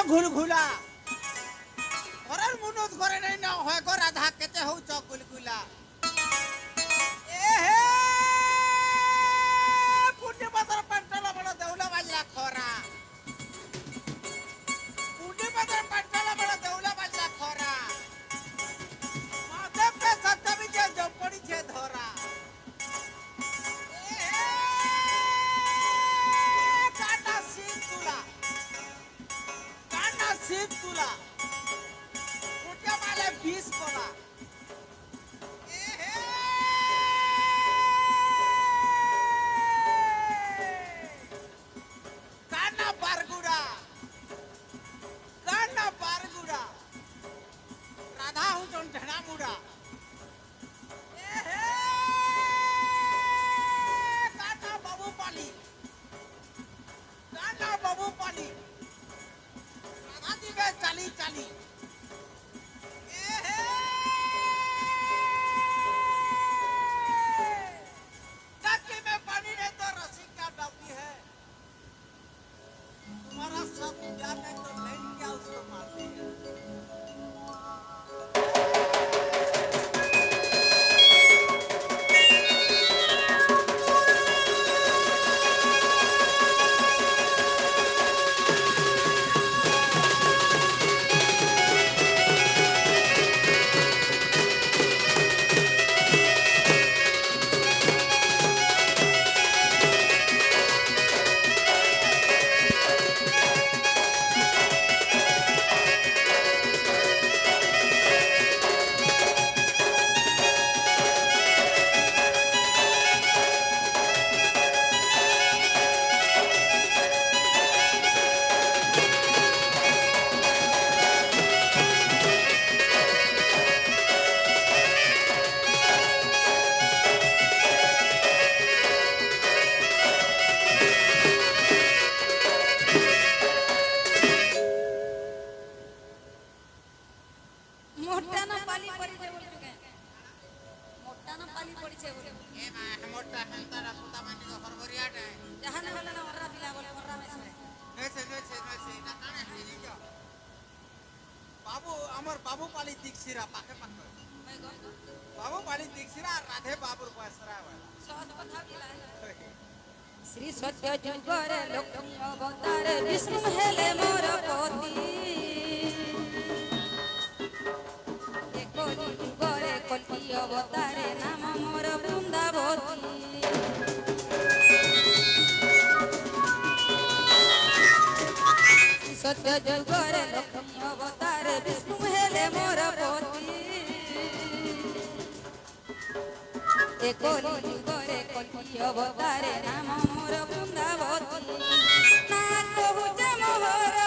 गुलगुला घरर मुनोत घरे नहीं ना होय गो राधा केते हो च गुलगुला ए हे पुण्य बाजार पंटला बड़ा देवला बाजला खोरा पुण्य बाजार पंटला बड़ा देवला बाजला खोरा माधव पे सत्तमी जे जपड़ी छे धरा ए हे काटा सिंह तुला सीट तुला उठ्या माले 20 कोला ए हे काना बारगुड़ा राधा हूँ जोन ढना मुड़ा ए हे काना बाबू पाली चाली चाली ए हे टंकी में पानी नहीं तो रस्सी क्या डबी है तुम्हारा सब जान है तो नहीं क्या उसको मारते हैं बाबू पाली दीक्षिरा पाखे पाखे बाबू पाली दीक्षिरा राधे बाबू बसरा श्री सत्य जुगरे लक्ष्मी अवतार विष्णु हेले मोर पति एको जुगरे कल्की अवतार नाम मोर वृंदावती सत्य जुगरे लक्ष्मी अवतार विष्णु हेले मोर पति एको जुगरे कल्की अवतार नाम मोर वृंदावती ना कहू जे मोहर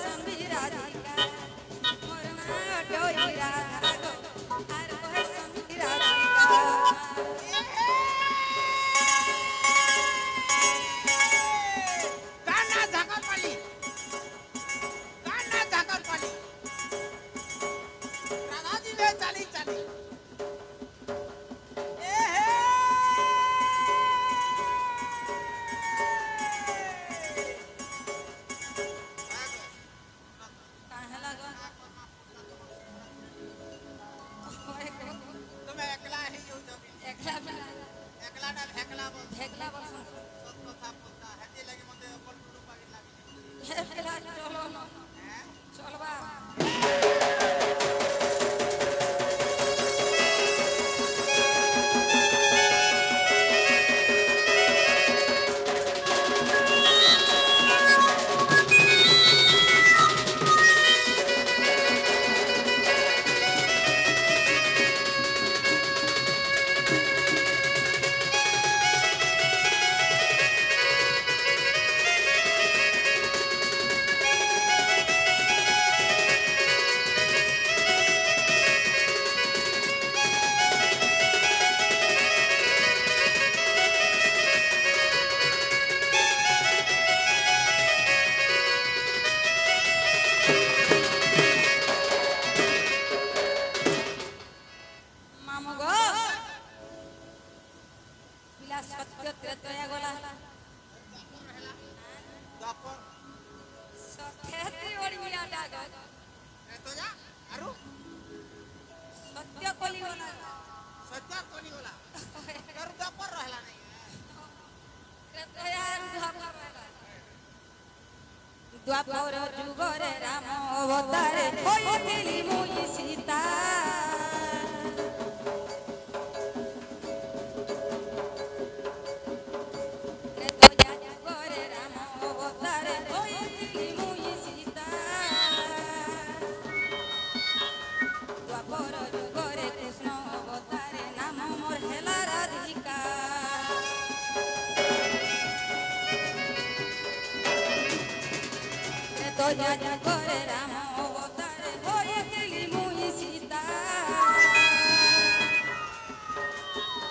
Son ढेकलाटा ढेकला बोल ढेकला बस सब কথা बोलता हेती लगे मते पलटू पागी लागी ढेकला चलो न हैं चलबा मामू गो पिला सत्य त्रेतया गला द्वापर सत्य ओडिया डागा ए तो जा आरु सत्य कली गला सत्य कोनी होला कर द्वापर रहला नहीं त्रेतया द्वापर जुगरे राम अवतारे होइथिली मुई सीता त्रेतया जुगरे राम अवतारे होइथिली मुई सीता द्वापर जुगरे कृष्ण अवतारे नाम मोर हेला राधिका त्रेतया जुगरे राम अवतारे होइथिली मुई सीता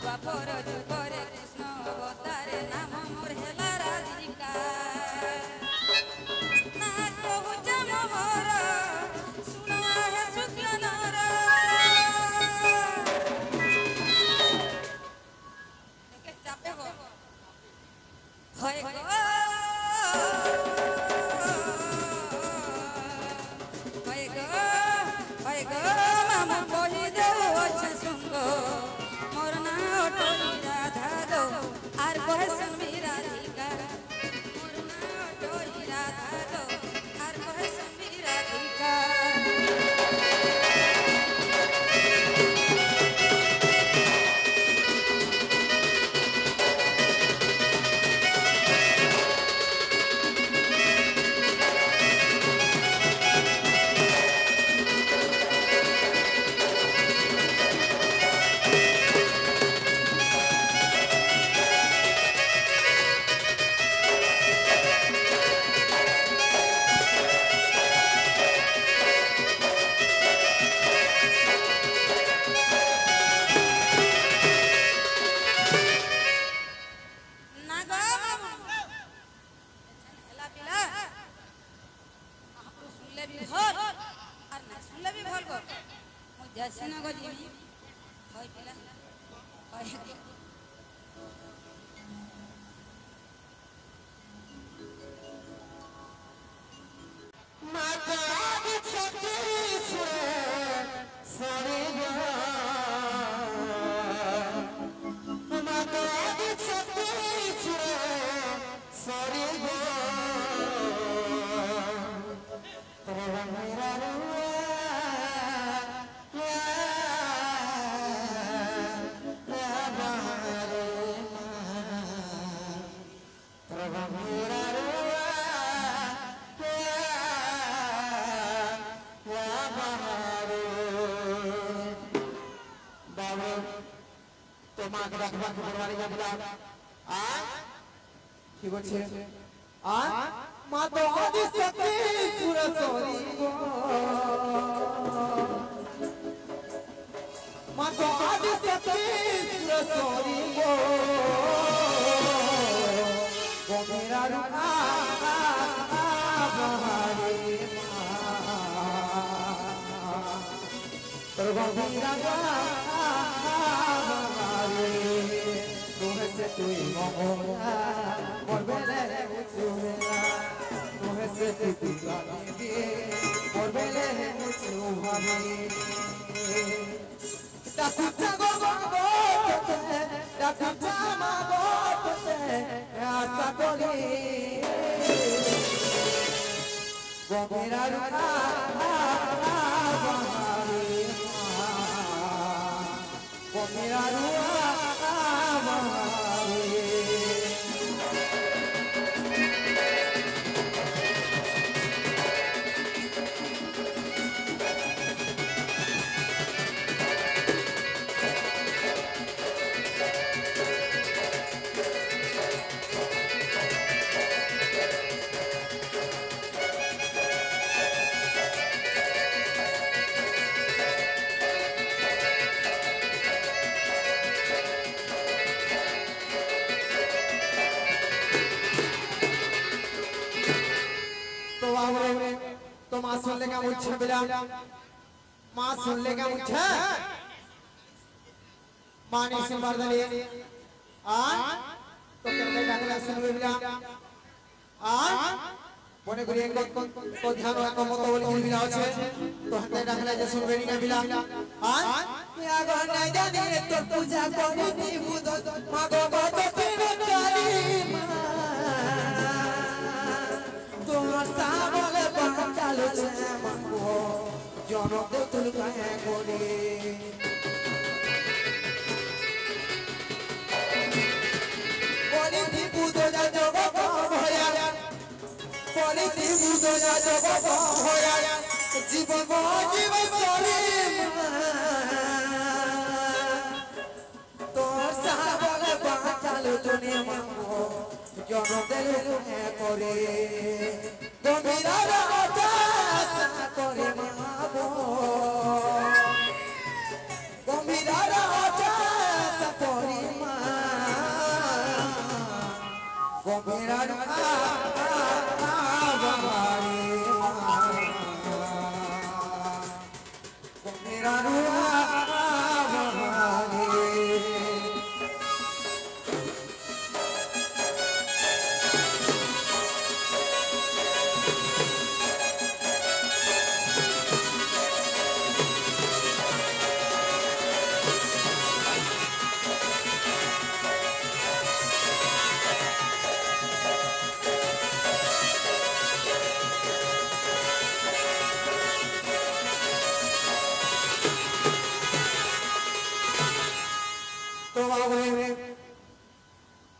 द्वापर जुगरे कृष्ण अवतारे नाम मोर हेला राधिका ना कहु मोहर सुनो हे शुक्ल नर के चापे हो होय गो होय गो मामा कहि देउ अच्छा सुंगो मोर ना टोई राधा दो आर कहे संबी राधिका मोर ना टोई राधा दो आर कहे संबी राधिका ना गो मामा हेला पिला आप सुनले भी भल और ना सुनले भी भल गो मु जैसे न गो जीवी होय पिला होय माता छठी सरे माता छठी सरे मेरा তোমাকে রাখবার পরবারে যাবলাম কি বলছে মা তো আদি সত্যি পুরা সরি গো মা তো আদি সত্যি পুরা সরি গো গোমেরা রুনা বহারে তোর গোমেরা তুই মমলা মোর বেলে উচুলা তোহে সে তুই গানি দিয়ে মোর বেলে উচু ভাবি ডাকুটা গো গো ডাকুটা মা আশা করি গভীরার গভীরার तो माँ सुन लेगा मुझे बिला माँ सुन लेगा मुझे माँ ने सुन बार दली तो कहते डाकला सुन बिला बोले गुरी को ध्यान रखो मत बोली बिला होचे तो हते डाकला जे सुन बेनी का बिला या गो नहीं जानी तो पूजा करी नी बुद मागो बात तीन काली তোমার সাবলে বাঁচালো মাগো জনক তুল কাহে করে পরিধি বুদো যা জগ ভয়া পরিধি বুদো যা জগ ভয়া জীবন জীব সরে তোর সাবলে বাঁচালো জনে মাগো জনদের করে গভীরার আশা করে মাগো গভীরার আশা করে মা গভীরার গভীরার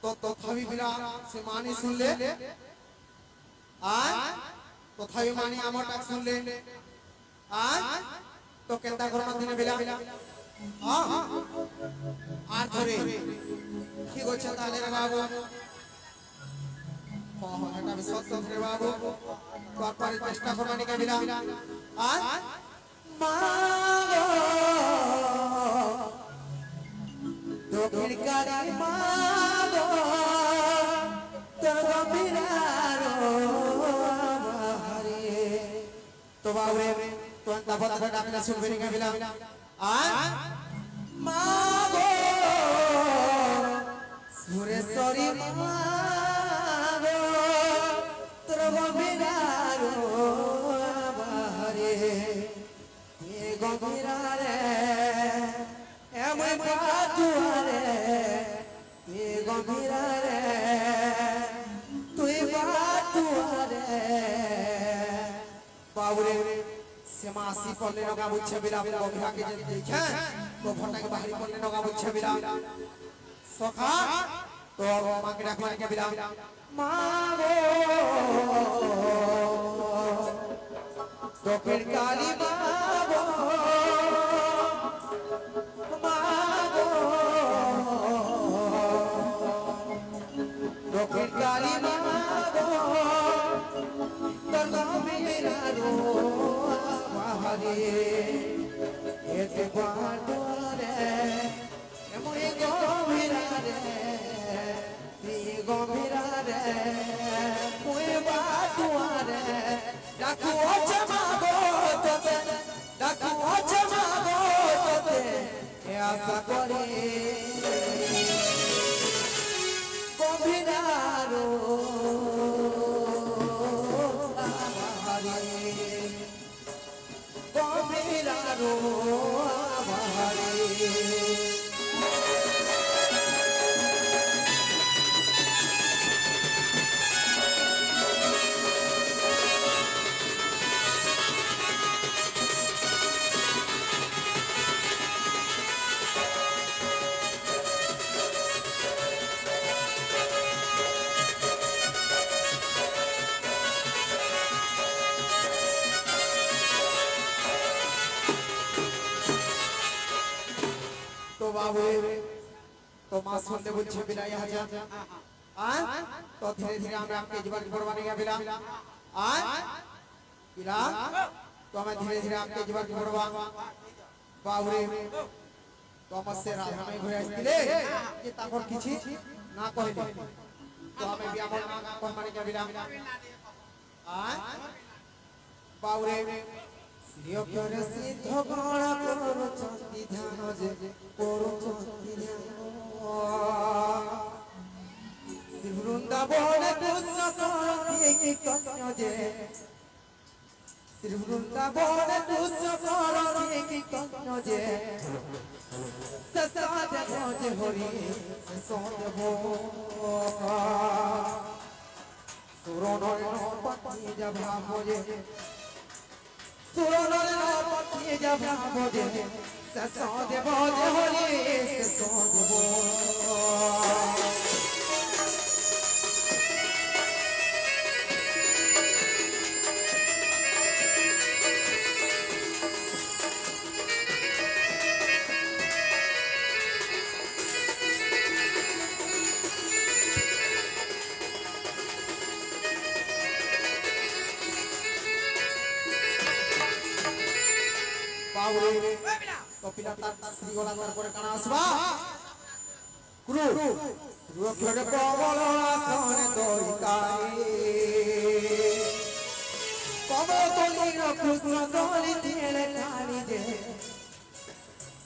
तथापि बिना से मानी सुन ले तथापि मानी आमर टाक सुन ले तो केता करना दिने बिला আর ধরে কি করছে তাহলে রে বাবু এটা সত্য রে বাবু তারপরে চেষ্টা করবা নি বিলা মা দক্ষিণ কালী মা तो बाबू तो अंता बता डाकना सुन बेनी का बिला मागो सुरेश्वरी मागो तोर गंभीरारो बाहरे ये गंभीरारे एमय बातुआरे ये गंभीरारे तुई बातुआरे बाबूरे सेमासी पल्ले नगा बुझे बिला गंभीरा के जे देखे तो फटा के बाहरी पल्ले नगा बुझे बिला सखा तो मां के डाकने के बिला मागो तो फिर काली मागो मागो तो फिर काली मागो तो मेरा रो बाहरी एते बाडोरे एमय गंभीरारे गंभीरारे मुई बाडोरे डाकू जमागो तोते डाकू जमागो तोते ए आशा करे गंभीरारो गंभीरारो बाहरी মা শুনতে বলছে বিলাই হাজার তো ধীরে ধীরে আমরা आपके जीवन कुर्बान गया बिला बिला तो हमें धीरे धीरे आपके जीवन कुर्बान बाबरे तो हमसे राधा में घुरे आइले ये ताकर किछि ना कहले तो हमें भी আমল না কুরবানি গয়া बिला बाबरे श्री करे सिद्ध गण करो चंदी ध्यान जे करो चंदी ध्यान वृंदावन कृष्ण करते की कन्या जे श्री वृंदावन कृष्ण करते की कन्या जे ससाद भज हरि ससाद भो सुरनर पति जभा भजे सुरनर पति जभा भजे ससाद भज हरि ससाद भो तो पिला श्री गोला पर काना आसबा गुरु गुरु अक्षर कमल आसन दोइताई कमल तोली कृष्ण तोली तेरे काली जे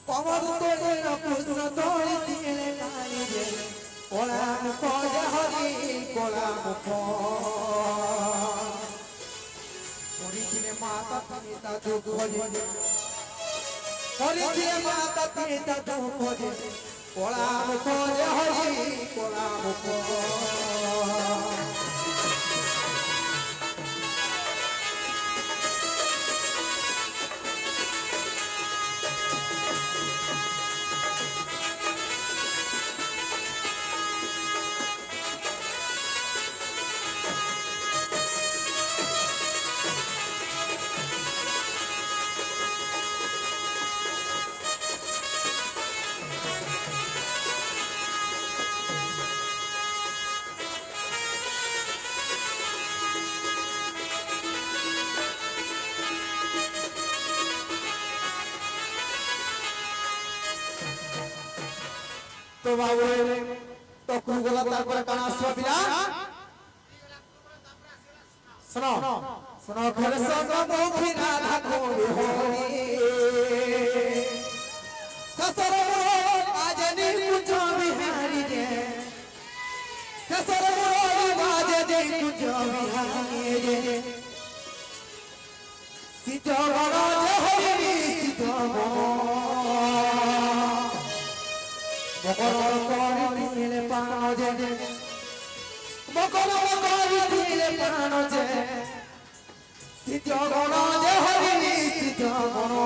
कमल तोली कृष्ण तोली तेरे काली जे कोला मुख हरि कोला मुख मोरी माता पिता दुख भजे हरि माता पिता तो खोजे कोला मुख हरि कोला मुख तो बाबू तो कुगला तारपर काना आसबा बिला सुनो सुनो घर संग मुखी राधा कोई होरी ससुर आजनी कुछ बिहारी जे ससुर आजनी कुछ बिहारी जे सीता बड़ा हरि सीता मकर करी दिले प्राण जे मकर करी दिले प्राण जे सीता बड़ा हरि सीता बड़ा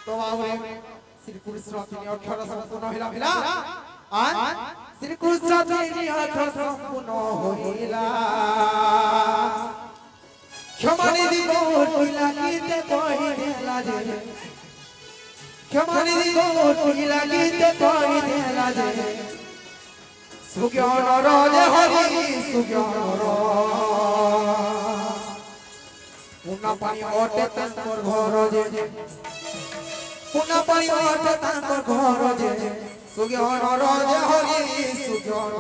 तो बाबू श्री कृष्ण তিনি 18 সম্পূর্ণ হইলা ভিলা श्री कृष्ण তিনি 18 সম্পূর্ণ হইলা ক্ষমানি দিব কইলা গীতে কই দেলা যে ক্ষমানি দিব কইলা গীতে কই দেলা যে সুজ্ঞান রাজে হরি সুজ্ঞান পুনা পানি ওটে তাঙ্কর ঘর যে पुना पाई ओट तांकर घर जे सुज्ञान राजा हरि सुज्ञान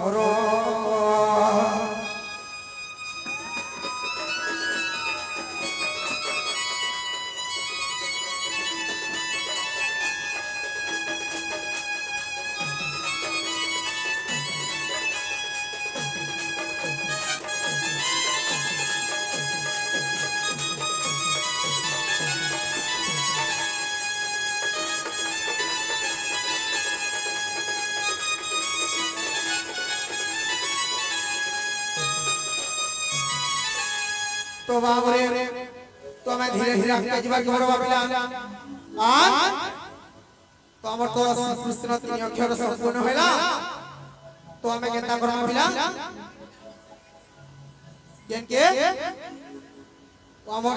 तो बाबरे तो मैं धीरे धीरे आगे जीवा के बड़वा पिला आज तो हमर तो कृष्ण तीन अक्षर संपूर्ण होला तो हमें केता करमा पिला केन के तो हमर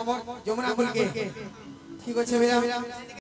यमुना कुल के ठीक আছে भैया